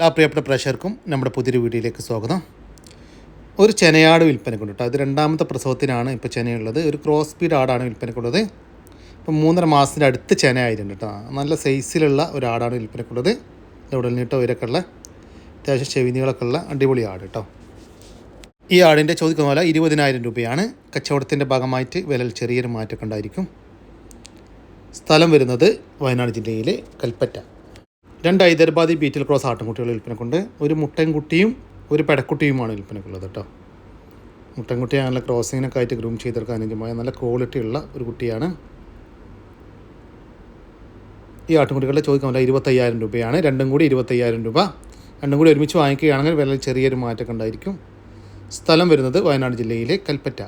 എല്ലാ പ്രിയപ്പെട്ട പ്രേക്ഷകർക്കും നമ്മുടെ പുതിയൊരു വീഡിയോയിലേക്ക് സ്വാഗതം. ഒരു ചെനയാട് വിൽപ്പനക്കുണ്ട് കേട്ടോ. അത് രണ്ടാമത്തെ പ്രസവത്തിനാണ് ഇപ്പോൾ ചെനയുള്ളത്. ഒരു ക്രോസ് ബീഡ് ആടാണ് വിൽപ്പനക്കുള്ളത്. ഇപ്പം 3.5 മാസത്തിൻ്റെ അടുത്ത് ചെന ആയിട്ടുണ്ട് കേട്ടോ. നല്ല സൈസിലുള്ള ഒരു ആടാണ് വിൽപ്പനക്കുള്ളത്. ഉടലിനിട്ടോ ഇവരൊക്കെ ഉള്ള അത്യാവശ്യം ചെവിനികളൊക്കെ ഉള്ള അടിപൊളി ആട് കേട്ടോ. ഈ ആടിൻ്റെ ചോദിക്കുന്ന പോലെ 20,000 രൂപയാണ്. കച്ചവടത്തിൻ്റെ ഭാഗമായിട്ട് വിലയിൽ ചെറിയൊരു മാറ്റമൊക്കെ ഉണ്ടായിരിക്കും. സ്ഥലം വരുന്നത് വയനാട് ജില്ലയിലെ കൽപ്പറ്റ. 2 ഹൈദരാബാദി ബീറ്റൽ ക്രോസ് ആട്ടിൻകുട്ടികൾ വിൽപ്പനക്കുണ്ട്. ഒരു മുട്ടൻകുട്ടിയും ഒരു പെടക്കുട്ടിയുമാണ് വിൽപ്പനക്കുള്ളത് കേട്ടോ. മുട്ടൻകുട്ടിയെ നല്ല ക്രോസിങ്ങിനൊക്കെ ആയിട്ട് ഗ്രൂം ചെയ്തെടുക്കാൻ അനുയോജ്യമായ നല്ല ക്വാളിറ്റി ഉള്ള ഒരു കുട്ടിയാണ്. ഈ ആട്ടിൻകുട്ടികളുടെ ചോദിക്കാൻ 25,000 രൂപയാണ്. രണ്ടും കൂടി 25,000 രൂപ. രണ്ടും കൂടി ഒരുമിച്ച് വാങ്ങിക്കുകയാണെങ്കിൽ വില ചെറിയൊരു മാറ്റമൊക്കെ ഉണ്ടായിരിക്കും. സ്ഥലം വരുന്നത് വയനാട് ജില്ലയിലെ കൽപ്പറ്റ.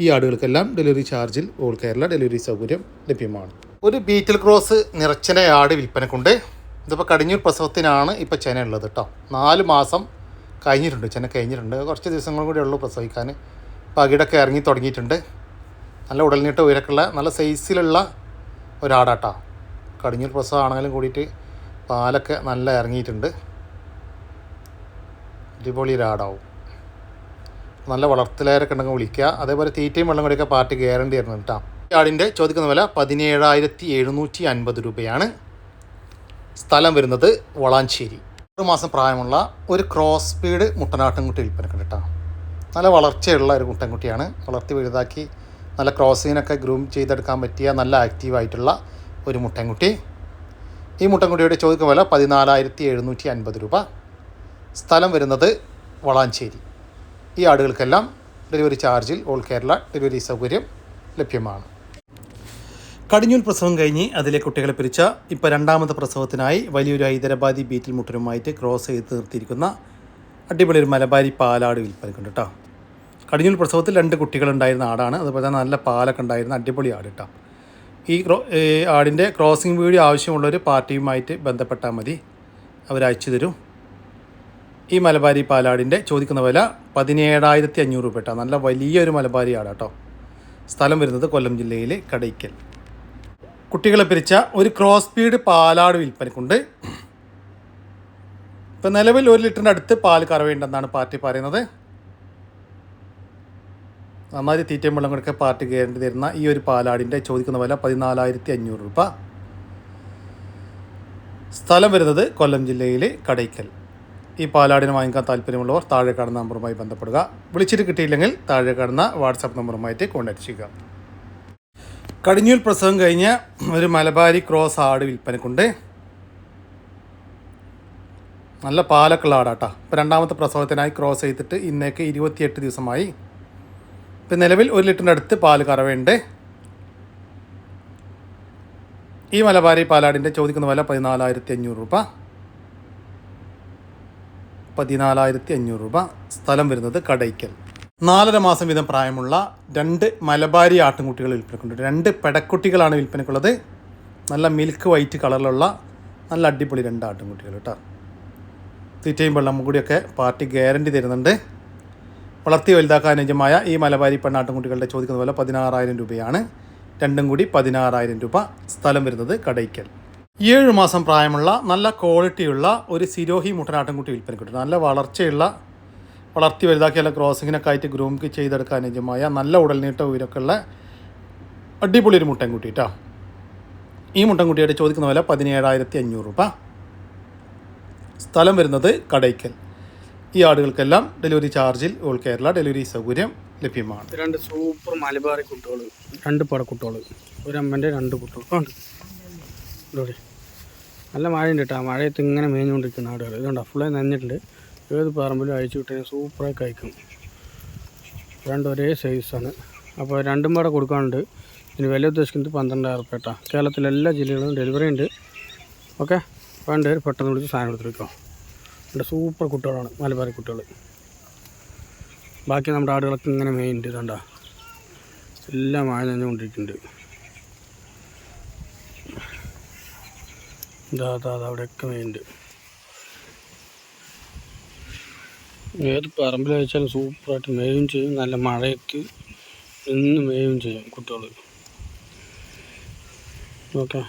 ഈ ആടുകൾക്കെല്ലാം ഡെലിവറി ചാർജിൽ ഓൾ കേരള ഡെലിവറി സൗകര്യം ലഭ്യമാണ്. ഒരു ബീറ്റൽ ക്രോസ് നിറച്ചന ആട് വിൽപ്പനക്കുണ്ട്. ഇതിപ്പോൾ കടിഞ്ഞൂർ പ്രസവത്തിനാണ് ഇപ്പോൾ ചെന ഉള്ളത് കേട്ടോ. 4 മാസം കഴിഞ്ഞിട്ടുണ്ട്, ചെന കഴിഞ്ഞിട്ടുണ്ട്. കുറച്ച് ദിവസങ്ങളും കൂടി ഉള്ളൂ പ്രസവിക്കാൻ. പകിടൊക്കെ ഇറങ്ങി തുടങ്ങിയിട്ടുണ്ട്. നല്ല ഉടൽനീട്ട ഉയരക്കുള്ള നല്ല സൈസിലുള്ള ഒരാടാട്ടോ. കടിഞ്ഞൂർ പ്രസവം ആണെങ്കിലും കൂടിയിട്ട് പാലൊക്കെ നല്ല ഇറങ്ങിയിട്ടുണ്ട്. അടിപൊളി ഒരാടാവും. നല്ല വളർത്തലേരൊക്കെ ഉണ്ടെങ്കിൽ വിളിക്കുക. അതേപോലെ തീറ്റയും വെള്ളം കൂടിയൊക്കെ പാർട്ടി ഗ്യാരണ്ടി ആയിരുന്നു കേട്ടോ. ഈ ആടിൻ്റെ ചോദിക്കുന്ന വില 17,750 രൂപയാണ്. സ്ഥലം വരുന്നത് വളാഞ്ചേരി. 1 മാസം പ്രായമുള്ള ഒരു ക്രോസ് ബീഡ് മുട്ടനാട്ടിൻകുട്ടി വിൽപ്പനക്കുണ്ട് കേട്ടോ. നല്ല വളർച്ചയുള്ള ഒരു മുട്ടൻകുട്ടിയാണ്. വളർത്തി വലുതാക്കി നല്ല ക്രോസിങ്ങിനൊക്കെ ഗ്രൂം ചെയ്തെടുക്കാൻ പറ്റിയ നല്ല ആക്റ്റീവായിട്ടുള്ള ഒരു മുട്ടൻകുട്ടി. ഈ മുട്ടൻകുട്ടിയുടെ ചോദിക്കുന്ന വില 14,750 രൂപ. സ്ഥലം വരുന്നത് വളാഞ്ചേരി. ഈ ആടുകൾക്കെല്ലാം ഡെലിവറി ചാർജിൽ ഓൾ കേരള ഡെലിവറി സൗകര്യം ലഭ്യമാണ്. കടിഞ്ഞൂൽ പ്രസവം കഴിഞ്ഞ് അതിലെ കുട്ടികളെ പിരിച്ച ഇപ്പോൾ 2ാമത്തെ പ്രസവത്തിനായി വലിയൊരു ഹൈദരാബാദി ബീറ്റിൽ മുട്ടനുമായിട്ട് ക്രോസ് ചെയ്ത് നിർത്തിയിരിക്കുന്ന അടിപൊളി ഒരു മലബാരി പാലാട് വിൽപ്പനക്കുണ്ട് കേട്ടോ. കടിഞ്ഞൂൽ പ്രസവത്തിൽ 2 കുട്ടികളുണ്ടായിരുന്ന ആടാണ്. അതുപോലെ തന്നെ നല്ല പാലൊക്കെ ഉണ്ടായിരുന്ന അടിപൊളി ആട് കേട്ടോ. ഈ ആടിൻ്റെ ക്രോസിംഗ് വീഡിയോ ആവശ്യമുള്ളൊരു പാർട്ടിയുമായിട്ട് ബന്ധപ്പെട്ടാൽ മതി, അവരയച്ചു തരും. ഈ മലബാരി പാലാടിൻ്റെ ചോദിക്കുന്ന വില 17,500 രൂപ കേട്ടോ. നല്ല വലിയൊരു മലബാരി ആടാട്ടോ. സ്ഥലം വരുന്നത് കൊല്ലം ജില്ലയിലെ കടയ്ക്കൽ. കുട്ടികളെ പിരിച്ച ഒരു ക്രോസ് ബീഡ് പാലാട് വിൽപ്പനക്കുണ്ട്. ഇപ്പം നിലവിൽ 1 ലിറ്ററിൻ്റെ അടുത്ത് പാൽ കറവേണ്ടെന്നാണ് പാർട്ടി പറയുന്നത്. നന്നായി തീറ്റയും വെള്ളം കൊടുക്കുക പാർട്ടി ഗ്യാരണ്ടി തരുന്ന ഈ ഒരു പാലാടിൻ്റെ ചോദിക്കുന്ന വില 14,500 രൂപ. സ്ഥലം വരുന്നത് കൊല്ലം ജില്ലയിലെ കടയ്ക്കൽ. ഈ പാലാടിനെ വാങ്ങിക്കാൻ താല്പര്യമുള്ളവർ താഴെ കാണുന്ന നമ്പറുമായി ബന്ധപ്പെടുക. വിളിച്ചിട്ട് കിട്ടിയില്ലെങ്കിൽ താഴെ കാണുന്ന വാട്സാപ്പ് നമ്പറുമായിട്ട് കോൺടാക്ട് ചെയ്യുക. കടിഞ്ഞൂൽ പ്രസവം കഴിഞ്ഞ ഒരു മലബാരി ക്രോസ് ആട് വിൽപ്പനക്കുണ്ട്. നല്ല പാലൊക്കെ ഉള്ള ആടാട്ടോ. ഇപ്പോൾ 2ാമത്തെ പ്രസവത്തിനായി ക്രോസ് ചെയ്തിട്ട് ഇന്നേക്ക് 28 ദിവസമായി. ഇപ്പം നിലവിൽ 1 ലിറ്ററിൻ്റെ അടുത്ത് പാൽ കറവുണ്ട്. ഈ മലബാരി പാലാടിൻ്റെ ചോദിക്കുന്ന വില 14,500 രൂപ. 14,500 രൂപ. സ്ഥലം വരുന്നത് കടയ്ക്കൽ. 4.5 മാസം വീതം പ്രായമുള്ള 2 മലബാരി ആട്ടിൻകുട്ടികൾ വിൽപ്പനക്കുണ്ട്. 2 പെടക്കുട്ടികളാണ് വിൽപ്പനക്കുള്ളത്. നല്ല മിൽക്ക് വൈറ്റ് കളറിലുള്ള നല്ല അടിപൊളി 2 ആട്ടിൻകുട്ടികൾ കേട്ടോ. തീറ്റയും വെള്ളം കൂടിയൊക്കെ പാർട്ടി ഗ്യാരണ്ടി തരുന്നുണ്ട്. വളർത്തി വലുതാക്കാൻ അനുയോജ്യമായ ഈ മലബാരി പെണ്ണാട്ടിൻകുട്ടികളുടെ ചോദിക്കുന്ന വില 16,000 രൂപയാണ്. രണ്ടും കൂടി 16,000 രൂപ. സ്ഥലം വരുന്നത് കടയ്ക്കൽ. 7 മാസം പ്രായമുള്ള നല്ല ക്വാളിറ്റിയുള്ള ഒരു സിരോഹി മുട്ടനാട്ടിൻകുട്ടി വിൽപ്പനക്കുണ്ട്. നല്ല വളർച്ചയുള്ള വളർത്തി വലുതാക്കി നല്ല ക്രോസിങ്ങിനൊക്കെ ആയിട്ട് ഗ്രൂം ചെയ്തെടുക്കാൻ അനുയോജ്യമായ നല്ല ഉടൽനീട്ട ഉയരമൊക്കെ ഉള്ള അടിപൊളി ഒരു മുട്ടൻകുട്ടി കേട്ടോ. ഈ മുട്ടൻകുട്ടിയുടെ ചോദിക്കുന്ന വില 17,500 രൂപ. സ്ഥലം വരുന്നത് കടയ്ക്കൽ. ഈ ആടുകൾക്കെല്ലാം ഡെലിവറി ചാർജിൽ ഓൾ കേരള ഡെലിവറി സൗകര്യം ലഭ്യമാണ്. 2 സൂപ്പർ മലബാറി കുട്ടികൾ, 2 പടക്കുട്ടികൾ, ഒരു അമ്മൻ്റെ 2 കുട്ടികൾ. നല്ല മഴയുണ്ട് കേട്ടോ. മഴയത്ത് ഇങ്ങനെ മേഞ്ഞുകൊണ്ടിരിക്കുന്ന ആടുകൾ ഇതുണ്ടോ, ഫുള്ളായി നനഞ്ഞിട്ടുണ്ട്. ഏത് പറമ്പിലും അഴിച്ചു വിട്ടാൽ സൂപ്പറായി കഴിക്കും. 2 ഒരേ സൈസാണ്. അപ്പോൾ 2 പാടെ കൊടുക്കാനുണ്ട്. ഇതിന് വില ഉദ്ദേശിക്കുന്നത് 12,000 രൂപ കേട്ടോ. കേരളത്തിലെ എല്ലാ ജില്ലകളിലും ഡെലിവറി ഉണ്ട്. ഓക്കെ, വേണ്ടവർ പെട്ടെന്ന് വിളിച്ച് സാധനം എടുത്തിരിക്കാം. 2 സൂപ്പർ കുട്ടികളാണ് മലബാരി കുട്ടികൾ. ബാക്കി നമ്മുടെ ആടുകളൊക്കെ ഇങ്ങനെ മേയുണ്ട്. ഇതുണ്ടോ, എല്ലാം മഴ നനഞ്ഞുകൊണ്ടിരിക്കുന്നുണ്ട്. അവിടെയൊക്കെ മേയുണ്ട്. ഏത് പറമ്പിൽ വെച്ചാലും സൂപ്പറായിട്ട് മേയും ചെയ്യും. നല്ല മഴയത്ത് നിന്ന് മേയും ചെയ്യും കുട്ടികൾ. ഓക്കെ.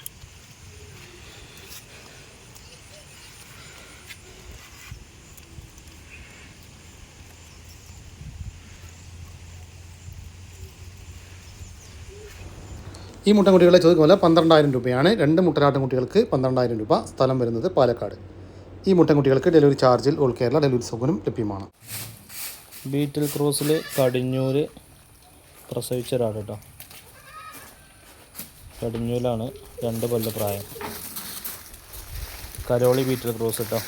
ഈ മുട്ടൻകുട്ടികളെ ചോദിക്കുമ്പോൾ 12,000 രൂപയാണ്. 2 മുട്ടനാട്ടിൻകുട്ടികൾക്ക് 12,000 രൂപ. സ്ഥലം വരുന്നത് പാലക്കാട്. ഈ മുട്ടൻകുട്ടികൾക്ക് ഡെലിവറി ചാർജിൽ ഓൾ കേരള ഡെലിവറി സൗകര്യം ലഭ്യമാണ്. ബീറ്റിൽ ക്രൂസിൽ കടിഞ്ഞൂര് പ്രസവിച്ച ഒരാട് കേട്ടോ. കടിഞ്ഞൂലാണ്, 2 കൊല്ലം പ്രായം. കരോളി ബീറ്റിൽ ക്രൂസ് കേട്ടോ.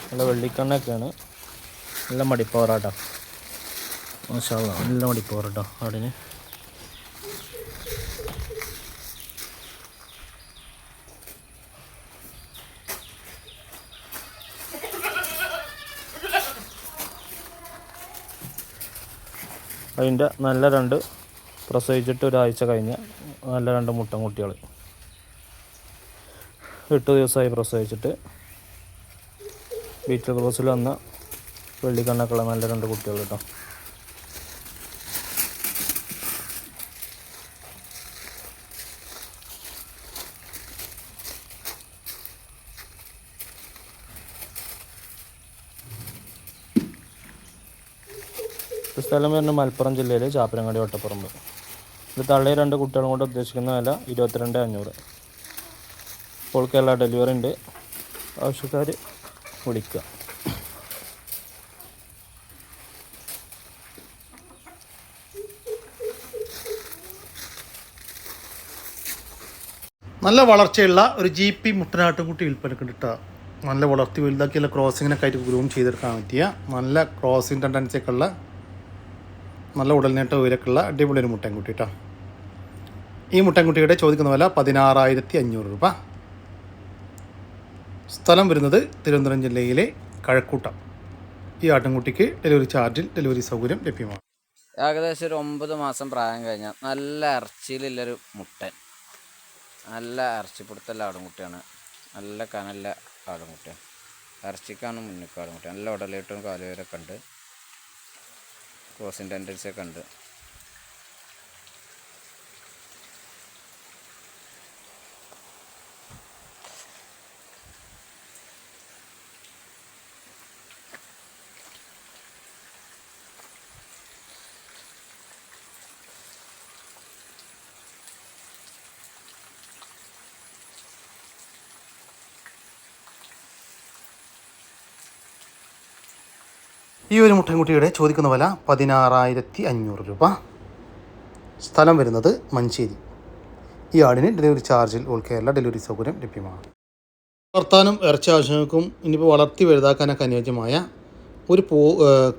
നല്ല വെള്ളിക്കണ്ണൊക്കെയാണ്. നല്ല മടിപ്പവറാട്ടോ. മാഷാ അല്ലാ, നല്ല മടിപ്പവർ കേട്ടോ ആടിന്. അതിൻ്റെ നല്ല 2 പ്രസവിച്ചിട്ട് ഒരാഴ്ച കഴിഞ്ഞ നല്ല 2 മുട്ടൻകുട്ടികൾ. 8 ദിവസമായി പ്രസവിച്ചിട്ട്. ബീറ്റിൽ ക്രോസിൽ വന്ന വെള്ളിക്കണ്ണക്കുള്ള നല്ല 2 കുട്ടികൾ കേട്ടോ. സ്ഥലം വരുന്നത് മലപ്പുറം ജില്ലയിൽ ചാപ്പനങ്ങാടി വട്ടപ്പറമ്പ്. ഇത് തള്ളിയ 2 കുട്ടികളും കൊണ്ട് ഉദ്ദേശിക്കുന്ന വില 22,500. ഓൾ കേരള ഡെലിവറി ഉണ്ട്. ആവശ്യക്കാർ വിളിക്കുക. നല്ല വളർച്ചയുള്ള ഒരു GP മുട്ടനാട്ടുംകുട്ടി വിൽപ്പനക്ക് കിട്ടുക. നല്ല വളർത്തി വലുതാക്കിയുള്ള ക്രോസിങ്ങിനൊക്കെ ആയിട്ട് ഗ്രൂം ചെയ്തെടുക്കാൻ പറ്റിയ നല്ല ക്രോസിങ് ടെൻഡൻസിയൊക്കെ ഉള്ള നല്ല ഉടൽനേട്ട ഉയരക്കുള്ള അടിപൊളി ഒരു മുട്ടൻകുട്ടി കേട്ടോ. ഈ മുട്ടൻകുട്ടിയുടെ ചോദിക്കുന്ന വില 16,500 രൂപ. സ്ഥലം വരുന്നത് തിരുവനന്തപുരം ജില്ലയിലെ കഴക്കൂട്ടം. ഈ ആട്ടിൻകുട്ടിക്ക് ഡെലിവറി ചാർജിൽ ഡെലിവറി സൗകര്യം ലഭ്യമാണ്. ഏകദേശം ഒരു 9 മാസം പ്രായം കഴിഞ്ഞാൽ നല്ല ഇറച്ചിയിലുള്ളൊരു മുട്ടൻ. നല്ല ഇറച്ചിപ്പിടുത്തുള്ള ആടുംകുട്ടിയാണ്. നല്ല കനല്ല ആടുംകുട്ടിയാണ്. ഇറച്ചിക്കാണ് മുന്നിൽ ആടുംകുട്ടി. നല്ല ഉടലേട്ടും കാലുവേരൊക്കെ ഉണ്ട്. ക്രോസിങ് ടെൻഡൻസിയൊക്കെ ഉണ്ട്. ഈ ഒരു മുട്ടൻകുട്ടിയുടെ ചോദിക്കുന്ന വില 16,500 രൂപ. സ്ഥലം വരുന്നത് മഞ്ചേരി. ഈ ആടിന് ഡെലിവറി ചാർജിൽ ഓൾ കേരള ഡെലിവറി സൗകര്യം ലഭ്യമാണ്. വളർത്താനും ഇറച്ചി ആവശ്യങ്ങൾക്കും ഇനിയിപ്പോൾ വളർത്തി വലുതാക്കാനൊക്കെ അനുയോജ്യമായ ഒരു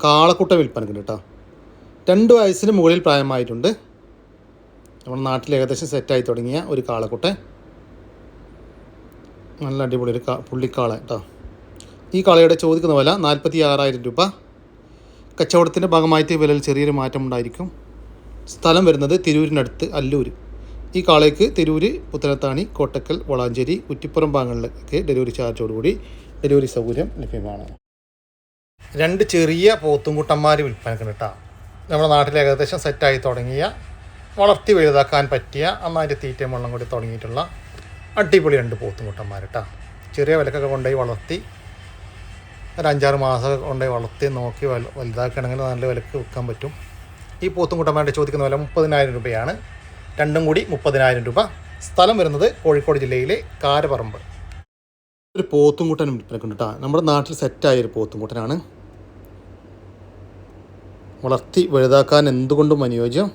കാളക്കുട്ട വിൽപ്പനക്കുണ്ട് കേട്ടോ. 2 വയസ്സിന് മുകളിൽ പ്രായമായിട്ടുണ്ട്. നമ്മുടെ നാട്ടിൽ ഏകദേശം സെറ്റായി തുടങ്ങിയ ഒരു കാളക്കുട്ട. നല്ല അടിപൊളി ഒരു പുള്ളിക്കാള കേട്ടോ. ഈ കാളയുടെ ചോദിക്കുന്ന വില 46,000 രൂപ. കച്ചവടത്തിൻ്റെ ഭാഗമായിട്ട് വിലയിൽ ചെറിയൊരു മാറ്റമുണ്ടായിരിക്കും. സ്ഥലം വരുന്നത് തിരൂരിനടുത്ത് അല്ലൂർ. ഈ കാളയ്ക്ക് തിരൂര്, പുത്തനത്താണി, കോട്ടക്കൽ, വളാഞ്ചേരി, കുറ്റിപ്പുറം ഭാഗങ്ങളിലൊക്കെ ഡെലിവറി ചാർജോടുകൂടി ഡെലിവറി സൗകര്യം ലഭ്യമാണ്. 2 ചെറിയ പോത്തുംകുട്ടന്മാർ വിൽപ്പനക്കുണ്ട് കേട്ടോ. നമ്മുടെ നാട്ടിൽ ഏകദേശം സെറ്റായി തുടങ്ങിയ വളർത്തി വലുതാക്കാൻ പറ്റിയ നന്നായിട്ട് തീറ്റയും വെള്ളം കൂടി തുടങ്ങിയിട്ടുള്ള അടിപൊളി 2 പോത്തുംകുട്ടന്മാർ കേട്ടോ. ചെറിയ വിലക്കൊക്കെ കൊണ്ടുപോയി വളർത്തി ഒരു 5-6 മാസം കൊണ്ടുപോയി വളർത്തി നോക്കി വലുതാക്കുകയാണെങ്കിൽ നല്ല വിലക്ക് വിൽക്കാൻ പറ്റും. ഈ പോത്തുംകുട്ടന്മാരുടെ ചോദിക്കുന്ന വില 30,000 രൂപയാണ്. 2 കൂടി 30,000 രൂപ. സ്ഥലം വരുന്നത് കോഴിക്കോട് ജില്ലയിലെ കാരപറമ്പ്. ഒരു പോത്തുംകുട്ടൻ വിൽപ്പനക്കുണ്ട് കേട്ടോ. നമ്മുടെ നാട്ടിൽ സെറ്റായൊരു പോത്തുംകുട്ടനാണ്. വളർത്തി വലുതാക്കാൻ എന്തുകൊണ്ടും അനുയോജ്യം.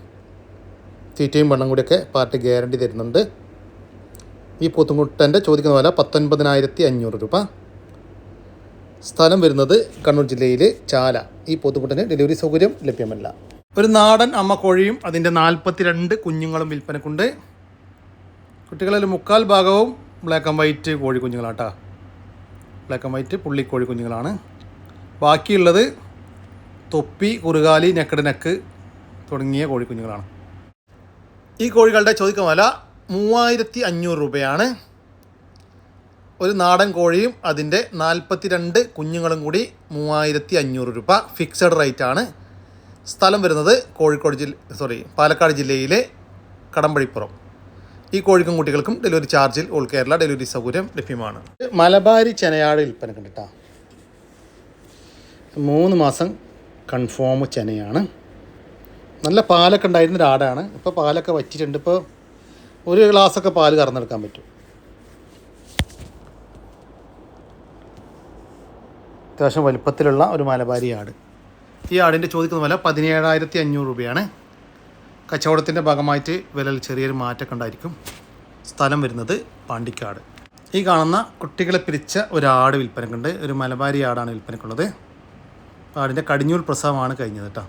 തീറ്റയും വെള്ളം കൂടിയൊക്കെ പാർട്ടി ഗ്യാരണ്ടി തരുന്നുണ്ട്. ഈ പോത്തുംകുട്ടൻ്റെ ചോദിക്കുന്ന വില 19,500 രൂപ. സ്ഥലം വരുന്നത് കണ്ണൂർ ജില്ലയിലെ ചാല. ഈ പോത്തുകുട്ടന് ഡെലിവറി സൗകര്യം ലഭ്യമല്ല. ഒരു നാടൻ അമ്മ കോഴിയും അതിൻ്റെ 42 കുഞ്ഞുങ്ങളും വിൽപ്പനക്കുണ്ട്. കുട്ടികളിൽ 3/4 ഭാഗവും ബ്ലാക്ക് ആൻഡ് വൈറ്റ് കോഴിക്കുഞ്ഞുങ്ങളാട്ടോ. ബ്ലാക്ക് ആൻഡ് വൈറ്റ് പുള്ളിക്കോഴി കുഞ്ഞുങ്ങളാണ്. ബാക്കിയുള്ളത് തൊപ്പി, കുറുകാലി, നെക്കട് നെക്ക് തുടങ്ങിയ കോഴിക്കുഞ്ഞുങ്ങളാണ്. ഈ കോഴികളുടെ ചോദിക്കുന്ന വില 3,500 രൂപയാണ്. ഒരു നാടൻ കോഴിയും അതിൻ്റെ 42 കുഞ്ഞുങ്ങളും കൂടി 3,500 രൂപ ഫിക്സഡ് റേറ്റ് ആണ്. സ്ഥലം വരുന്നത് പാലക്കാട് ജില്ലയിലെ കടമ്പഴിപ്പുറം. ഈ കോഴിക്കും കുട്ടികൾക്കും ഡെലിവറി ചാർജിൽ ഓൾ കേരള ഡെലിവറി സൗകര്യം ലഭ്യമാണ്. മലബാരി ചെനയാട് വിൽപ്പനക്കുണ്ട് കേട്ടോ. 3 മാസം കൺഫേം ചെനയാണ്. നല്ല പാലൊക്കെ ഉണ്ടായിരുന്ന ഒരാടാണ്. ഇപ്പോൾ പാലൊക്കെ വറ്റിയിട്ടുണ്ട്. ഇപ്പോൾ ഒരു ഗ്ലാസ്സൊക്കെ പാല് കറന്നെടുക്കാൻ പറ്റും. അത്യാവശ്യം വലുപ്പത്തിലുള്ള ഒരു മലബാരി ആട്. ഈ ആടിൻ്റെ ചോദിക്കുന്ന വില 17,500 രൂപയാണ്. കച്ചവടത്തിൻ്റെ ഭാഗമായിട്ട് വിലയിൽ ചെറിയൊരു മാറ്റമൊക്കെ ഉണ്ടായിരിക്കും. സ്ഥലം വരുന്നത് പാണ്ടിക്കാട്. ഈ കാണുന്ന കുട്ടികളെ പിരിച്ച ഒരാട് വിൽപ്പനക്കുണ്ട്. ഒരു മലബാരി ആടാണ് വിൽപ്പനക്കുള്ളത്. ആടിൻ്റെ കടിഞ്ഞൂൽ പ്രസവമാണ് കഴിഞ്ഞത് കേട്ടോ.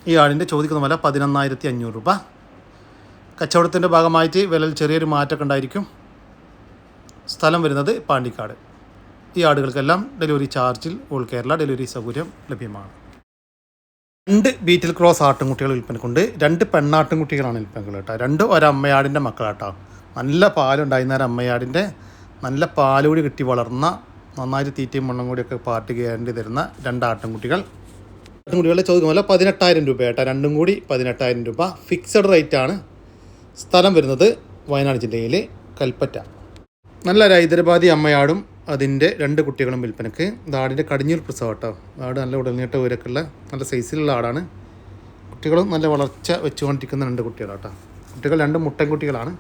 ഈ ആടിൻ്റെ ചോദിക്കുന്ന വില 11,500 രൂപ. കച്ചവടത്തിൻ്റെ ഭാഗമായിട്ട് വിലയിൽ ചെറിയൊരു മാറ്റമൊക്കെ ഉണ്ടായിരിക്കും. സ്ഥലം വരുന്നത് പാണ്ടിക്കാട്. ഈ ആടുകൾക്കെല്ലാം ഡെലിവറി ചാർജിൽ ഓൾ കേരള ഡെലിവറി സൗകര്യം ലഭ്യമാണ്. 2 ബീറ്റിൽ ക്രോസ് ആട്ടിൻകുട്ടികൾ വിൽപ്പനക്കുണ്ട്. 2 പെണ്ണാട്ടിൻകുട്ടികളാണ് വിൽപ്പനകൾ കേട്ടോ. 2 ഒരമ്മയാടിൻ്റെ മക്കളാട്ടോ. നല്ല പാലുണ്ടായിരുന്ന ഒരമ്മയാടിൻ്റെ നല്ല പാലുകൂടി കിട്ടി വളർന്ന നന്നായിട്ട് തീറ്റയും വെള്ളം കൂടിയൊക്കെ പാർട്ടി ഗ്യാരണ്ടി തരുന്ന 2 ആട്ടിൻകുട്ടികളുടെ ചോദിക്കുന്ന പോലെ 18,000 രൂപ കേട്ടോ. രണ്ടും കൂടി 18,000 രൂപ. ഫിക്സഡ് റേറ്റാണ്. സ്ഥലം വരുന്നത് വയനാട് ജില്ലയിലെ കൽപ്പറ്റ. നല്ലൊരു ഹൈദരാബാദി അമ്മയാടും അതിൻ്റെ 2 കുട്ടികളും വിൽപ്പനക്ക്. ഇത് ആടിൻ്റെ കടിഞ്ഞൂൽ പ്രസവം കേട്ടോ. ആട് നല്ല ഉടൽനീട്ട ഉയരക്കുള്ള നല്ല സൈസിലുള്ള ആടാണ്. കുട്ടികളും നല്ല വളർച്ച വെച്ചുകൊണ്ടിരിക്കുന്ന 2 കുട്ടികളാട്ടോ. കുട്ടികൾ 2 മുട്ടൻകുട്ടികളാണ്.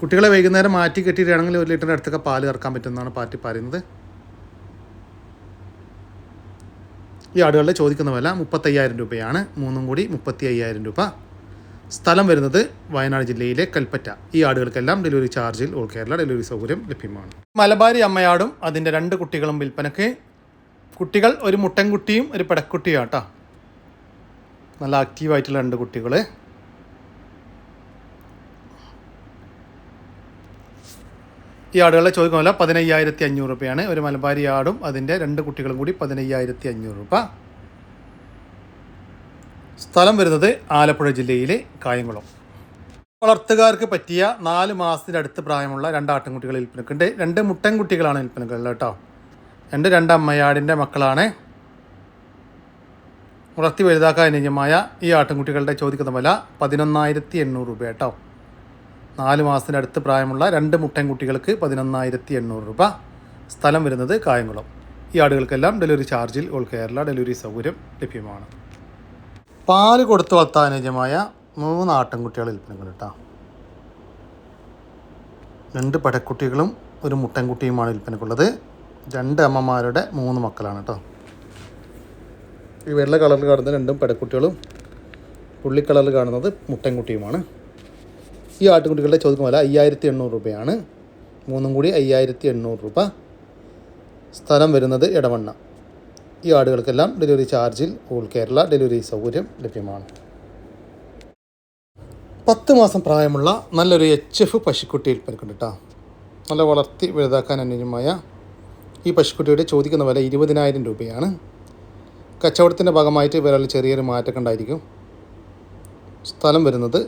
കുട്ടികളെ വൈകുന്നേരം മാറ്റി കെട്ടിയിട്ടാണെങ്കിൽ 1 ലിറ്ററിൻ്റെ അടുത്തൊക്കെ പാല് കറക്കാൻ പറ്റുമെന്നാണ് പാർട്ടി പറയുന്നത്. ഈ ആടുകളുടെ ചോദിക്കുന്ന വില 35,000 രൂപയാണ്. 3 കൂടി 35,000 രൂപ. സ്ഥലം വരുന്നത് വയനാട് ജില്ലയിലെ കൽപ്പറ്റ. ഈ ആടുകൾക്കെല്ലാം ഡെലിവറി ചാർജിൽ ഓൾ കേരള ഡെലിവറി സൗകര്യം ലഭ്യമാണ്. മലബാരി അമ്മയാടും അതിൻ്റെ 2 കുട്ടികളും വിൽപ്പനക്ക്. കുട്ടികൾ ഒരു മുട്ടൻകുട്ടിയും ഒരു പെടക്കുട്ടിയും ആട്ടോ. നല്ല ആക്റ്റീവായിട്ടുള്ള 2 കുട്ടികൾ. ഈ ആടുകളെ ചോദിക്കുന്ന വില 15,500 രൂപയാണ്. ഒരു മലബാരി ആടും അതിൻ്റെ 2 കുട്ടികളും കൂടി 15,500 രൂപ. സ്ഥലം വരുന്നത് ആലപ്പുഴ ജില്ലയിലെ കായംകുളം. വളർത്തുകാർക്ക് പറ്റിയ 4 മാസത്തിൻ്റെ അടുത്ത് പ്രായമുള്ള 2 ആട്ടിൻകുട്ടികൾ വിൽപ്പനക്കുണ്ട്. 2 മുട്ടൻകുട്ടികളാണ് വിൽപ്പനക്കുള്ളത് കേട്ടോ. 2 അമ്മയാടിൻ്റെ മക്കളാണ്. വളർത്തി വലുതാക്കാൻ അനുയോജ്യമായ ഈ ആട്ടിൻകുട്ടികളുടെ ചോദിക്കുന്ന വില 11,800 രൂപ കേട്ടോ. 4 മാസത്തിൻ്റെ അടുത്ത് പ്രായമുള്ള 2 മുട്ടൻകുട്ടികൾക്ക് 11,800 രൂപ. സ്ഥലം വരുന്നത് കായംകുളം. ഈ ആടുകൾക്കെല്ലാം ഡെലിവറി ചാർജിൽ ഓൾ കേരള ഡെലിവറി സൗകര്യം ലഭ്യമാണ്. പാല് കൊടുത്ത് വളർത്താൻ അനുയോജ്യമായ 3 ആട്ടിൻകുട്ടികൾ വിൽപ്പനക്കുണ്ട് കേട്ടോ. 2 പെടക്കുട്ടികളും ഒരു മുട്ടൻകുട്ടിയുമാണ് വിൽപ്പനക്കുള്ളത്. 2 അമ്മമാരുടെ 3 മക്കളാണ് കേട്ടോ. ഈ വെള്ള കളറിൽ കാണുന്ന 2 പെടക്കുട്ടികളും പുള്ളി കളറിൽ കാണുന്നത് മുട്ടൻകുട്ടിയുമാണ്. ഈ ആട്ടിൻകുട്ടികളുടെ ചോദിക്കുന്ന വില 5,800 രൂപയാണ്. 3 കൂടി 5,800 രൂപ. സ്ഥലം വരുന്നത് എടവണ്ണ. ഈ ആടുകൾക്കെല്ലാം ഡെലിവറി ചാർജിൽ ഓൾ കേരള ഡെലിവറി സൗകര്യം ലഭ്യമാണ്. 10 മാസം പ്രായമുള്ള നല്ലൊരു HF പശുക്കുട്ടി വിൽപ്പനക്കുണ്ട് കേട്ടോ. നല്ല വളർത്തി വലുതാക്കാൻ അനുയോജ്യമായ ഈ പശുക്കുട്ടിയുടെ ചോദിക്കുന്ന വില 20,000 രൂപയാണ്. കച്ചവടത്തിൻ്റെ ഭാഗമായിട്ട് വിലയിൽ ചെറിയൊരു മാറ്റമൊക്കെ ഉണ്ടായിരിക്കും. സ്ഥലം വരുന്നത്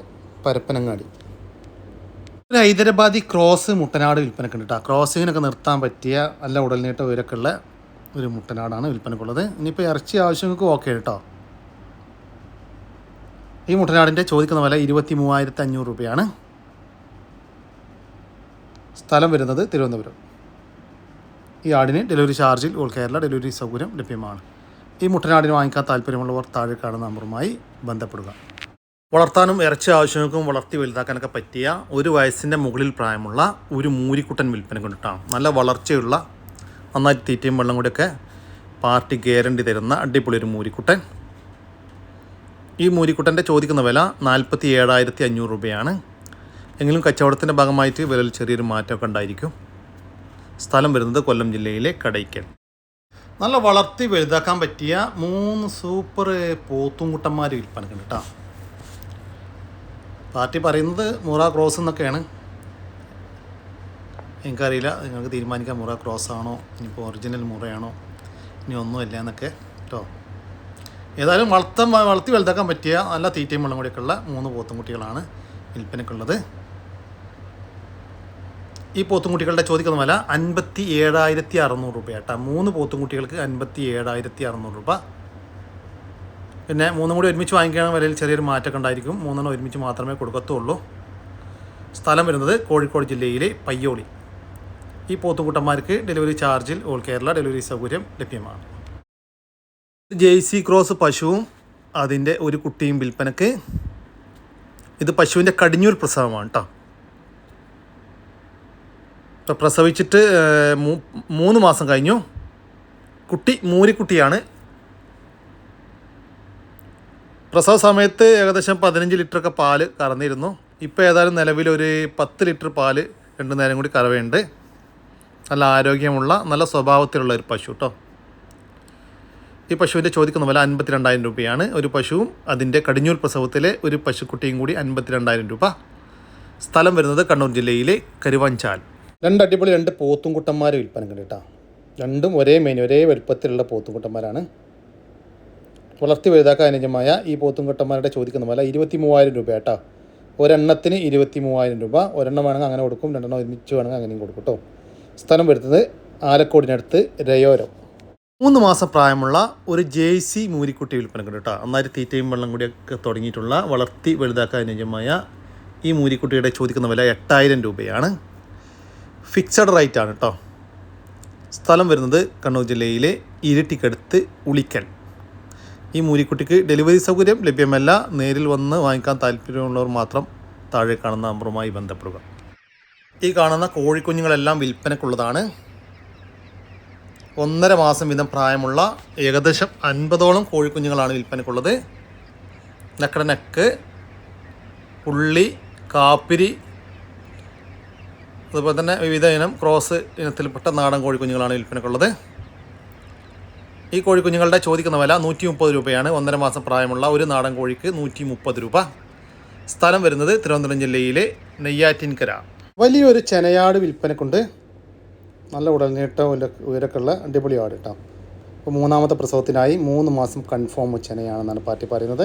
പരപ്പനങ്ങാടി. ഒരു ഹൈദരാബാദി ക്രോസ് മുട്ടനാട് വിൽപ്പനക്കുണ്ട് കേട്ടോ. ക്രോസിങ്ങിനൊക്കെ നിർത്താൻ പറ്റിയ നല്ല ഉടൽനീട്ട ഉയരമൊക്കെ ഉള്ള ഒരു മുട്ടനാടാണ് വിൽപ്പനക്കുള്ളത്. ഇനിയിപ്പോൾ ഇറച്ചി ആവശ്യങ്ങൾക്ക് ഓക്കെ കേട്ടോ. ഈ മുട്ടനാടിൻ്റെ ചോദിക്കുന്ന വില 23,500 രൂപയാണ്. സ്ഥലം വരുന്നത് തിരുവനന്തപുരം. ഈ ആടിന് ഡെലിവറി ചാർജിൽ ഓൾ കേരള ഡെലിവറി സൗകര്യം ലഭ്യമാണ്. ഈ മുട്ടനാടിന് വാങ്ങിക്കാൻ താല്പര്യമുള്ളവർ താഴെ കാണുന്ന നമ്പറുമായി ബന്ധപ്പെടുക. വളർത്താനും ഇറച്ചി ആവശ്യങ്ങൾക്കും വളർത്തി വലുതാക്കാനൊക്കെ പറ്റിയ 1 വയസ്സിൻ്റെ മുകളിൽ പ്രായമുള്ള ഒരു മൂരിക്കുട്ടൻ വിൽപ്പനക്കുണ്ട് കേട്ടോ. നല്ല വളർച്ചയുള്ള നന്നായിട്ട് തീറ്റയും വെള്ളം കൂടിയൊക്കെ പാർട്ടി ഗ്യാരണ്ടി തരുന്ന അടിപൊളി ഒരു മൂരിക്കുട്ടൻ. ഈ മൂരിക്കുട്ടൻ്റെ ചോദിക്കുന്ന വില 47,500 രൂപയാണ്. എങ്കിലും കച്ചവടത്തിൻ്റെ ഭാഗമായിട്ട് വിലയിൽ ചെറിയൊരു മാറ്റമൊക്കെ ഉണ്ടായിരിക്കും. സ്ഥലം വരുന്നത് കൊല്ലം ജില്ലയിലെ കടയ്ക്കൽ. നല്ല വളർത്തി വലുതാക്കാൻ പറ്റിയ 3 സൂപ്പർ പോത്തുംകുട്ടന്മാർ വിൽപ്പനക്കുണ്ട് കേട്ടോ. പാർട്ടി പറയുന്നത് മുറ ക്രോസ് എന്നൊക്കെയാണ്. എനിക്കറിയില്ല, നിങ്ങൾക്ക് തീരുമാനിക്കാം മുറ ക്രോസ് ആണോ ഇനിയിപ്പോൾ ഒറിജിനൽ മുറയാണോ ഇനി ഒന്നുമില്ല എന്നൊക്കെ കേട്ടോ. ഏതായാലും വളർത്തി വലുതാക്കാൻ പറ്റിയ നല്ല തീറ്റയും വെള്ളം കൂടിയൊക്കെയുള്ള 3 പോത്തുംകുട്ടികളാണ് വിൽപ്പനക്കുള്ളത്. ഈ പോത്തുംകുട്ടികളുടെ ചോദിക്കുന്ന വില 57,600 രൂപ കേട്ടോ. 3 പോത്തുംകുട്ടികൾക്ക് 57,600 രൂപ. പിന്നെ 3 കൂടി ഒരുമിച്ച് വാങ്ങിക്കുകയാണെങ്കിൽ വിലയിൽ ചെറിയൊരു മാറ്റമൊക്കെ ഉണ്ടായിരിക്കും. 3 ഒരുമിച്ച് മാത്രമേ കൊടുക്കത്തുള്ളൂ. സ്ഥലം വരുന്നത് കോഴിക്കോട് ജില്ലയിലെ പയ്യോളി. ഈ പോത്തുംകുട്ടന്മാർക്ക് ഡെലിവറി ചാർജിൽ ഓൾ കേരള ഡെലിവറി സൗകര്യം ലഭ്യമാണ്. ജേഴ്സി ക്രോസ് പശുവും അതിൻ്റെ ഒരു കുട്ടിയും വിൽപ്പനക്ക്. ഇത് പശുവിൻ്റെ കടിഞ്ഞൂൽ പ്രസവമാണ് കേട്ടോ. ഇപ്പോൾ പ്രസവിച്ചിട്ട് 3 മാസം കഴിഞ്ഞു. കുട്ടി മൂരിക്കുട്ടിയാണ്. പ്രസവ സമയത്ത് ഏകദേശം 15 ലിറ്ററൊക്കെ പാല് കറന്നിരുന്നു. ഇപ്പോൾ ഏതായാലും നിലവിലൊരു 10 ലിറ്റർ പാല് 2 നേരം കൂടി കറവയുണ്ട്. നല്ല ആരോഗ്യമുള്ള നല്ല സ്വഭാവത്തിലുള്ള ഒരു പശു കേട്ടോ. ഈ പശുവിൻ്റെ ചോദിക്കുന്ന വില 52,000 രൂപയാണ്. ഒരു പശുവും അതിൻ്റെ കടിഞ്ഞൂൽ പ്രസവത്തിലെ ഒരു പശുക്കുട്ടിയും കൂടി 52,000 രൂപ. സ്ഥലം വരുന്നത് കണ്ണൂർ ജില്ലയിലെ കരുവഞ്ചാൽ. 2 അടിപൊളി 2 പോത്തുംകുട്ടന്മാർ വിൽപ്പനക്ക് കേട്ടോ. രണ്ടും ഒരേ ഒരേ വലുപ്പത്തിലുള്ള പോത്തുംകുട്ടന്മാരാണ്. വളർത്തി വലുതാക്കാൻ അനുയോജ്യമായ ഈ പോത്തുംകുട്ടന്മാരുടെ ചോദിക്കുന്ന വില 23,000 രൂപ കേട്ടോ. ഒരെണ്ണത്തിന് 23,000 രൂപ. ഒരെണ്ണം വേണമെങ്കിൽ അങ്ങനെ കൊടുക്കും, 2 എണ്ണം ഒരുമിച്ച് വേണമെങ്കിൽ അങ്ങനെയും കൊടുക്കും കേട്ടോ. സ്ഥലം വരുന്നത് ആലക്കോടിനടുത്ത് രയോരം. 3 മാസം പ്രായമുള്ള ഒരു ജേഴ്സി മൂരിക്കുട്ടി വിൽപ്പനക്ക് കേട്ടോ. നന്നായിട്ട് തീറ്റയും വെള്ളം കൂടിയൊക്കെ തുടങ്ങിയിട്ടുള്ള വളർത്തി വലുതാക്കാൻ അനുയോജ്യമായ ഈ മൂരിക്കുട്ടിയുടെ ചോദിക്കുന്ന വില 8,000 രൂപയാണ്. ഫിക്സഡ് റേറ്റ് ആണ് കേട്ടോ. സ്ഥലം വരുന്നത് കണ്ണൂർ ജില്ലയിലെ ഇരിട്ടിക്കടുത്ത് ഉളിക്കൽ. ഈ മൂരിക്കുട്ടിക്ക് ഡെലിവറി സൗകര്യം ലഭ്യമല്ല. നേരിൽ വന്ന് വാങ്ങിക്കാൻ താല്പര്യമുള്ളവർ മാത്രം താഴെ കാണുന്ന നമ്പറുമായി ബന്ധപ്പെടുക. ഈ കാണുന്ന കോഴിക്കുഞ്ഞുങ്ങളെല്ലാം വിൽപ്പനക്കുള്ളതാണ്. 1.5 മാസം വീതം പ്രായമുള്ള ഏകദേശം 50ഓളം കോഴിക്കുഞ്ഞുങ്ങളാണ് വിൽപ്പനക്കുള്ളത്. നെക്ക്, പുള്ളി, കാപ്പിരി, അതുപോലെ തന്നെ വിവിധ ഇനം ക്രോസ് ഇനത്തിൽപ്പെട്ട നാടൻ കോഴിക്കുഞ്ഞുങ്ങളാണ് വിൽപ്പനക്കുള്ളത്. ഈ കോഴിക്കുഞ്ഞുങ്ങളുടെ ചോദിക്കുന്ന വില 130 രൂപയാണ്. 1.5 മാസം പ്രായമുള്ള ഒരു നാടൻ കോഴിക്ക് 130 രൂപ. സ്ഥലം വരുന്നത് തിരുവനന്തപുരം ജില്ലയിലെ നെയ്യാറ്റിൻകര. വലിയൊരു ചെനയാട് വിൽപ്പനക്കുണ്ട്. നല്ല ഉടൽനീട്ടം ഉയരൊക്കെ ഉള്ള അടിപൊളി ആട് കേട്ടോ. അപ്പോൾ 3ാമത്തെ പ്രസവത്തിനായി 3 മാസം കൺഫേം ചെനയാണെന്നാണ് പാർട്ടി പറയുന്നത്.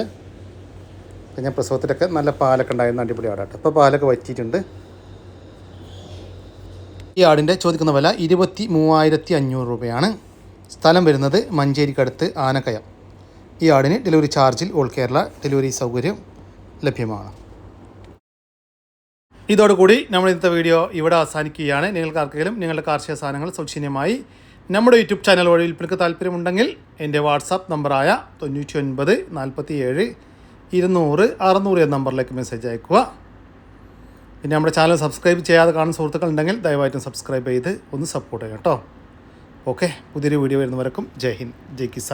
പിന്നെ പ്രസവത്തിലൊക്കെ നല്ല പാലൊക്കെ ഉണ്ടായിരുന്ന അടിപൊളി ആടാട്ടോ. ഇപ്പോൾ പാലൊക്കെ വറ്റിയിട്ടുണ്ട്. ഈ ആടിൻ്റെ ചോദിക്കുന്ന വില 23,500 രൂപയാണ്. സ്ഥലം വരുന്നത് മഞ്ചേരിക്കടുത്ത് ആനക്കയം. ഈ ആടിന് ഡെലിവറി ചാർജിൽ ഓൾ കേരള ഡെലിവറി സൗകര്യം ലഭ്യമാണ്. ഇതോടുകൂടി നമ്മൾ ഇന്നത്തെ വീഡിയോ ഇവിടെ അവസാനിക്കുകയാണ്. നിങ്ങൾക്ക് ആർക്കെങ്കിലും നിങ്ങളുടെ കാർഷിക സാധനങ്ങൾ സൗജന്യമായി നമ്മുടെ യൂട്യൂബ് ചാനൽ വഴി വിൽപ്പനയ്ക്ക് താല്പര്യമുണ്ടെങ്കിൽ എൻ്റെ വാട്സാപ്പ് നമ്പറായ 99 47 200 600 എന്ന നമ്പറിലേക്ക് മെസ്സേജ് അയക്കുക. പിന്നെ നമ്മുടെ ചാനൽ സബ്സ്ക്രൈബ് ചെയ്യാതെ കാണുന്ന സുഹൃത്തുക്കളുണ്ടെങ്കിൽ ദയവായിട്ടും സബ്സ്ക്രൈബ് ചെയ്ത് ഒന്ന് സപ്പോർട്ട് ചെയ്യാം കേട്ടോ. ഓക്കെ, പുതിയൊരു വീഡിയോ വരുന്നവരേക്കും ജയ് ഹിന്ദ്, ജയ് കിസാൻ.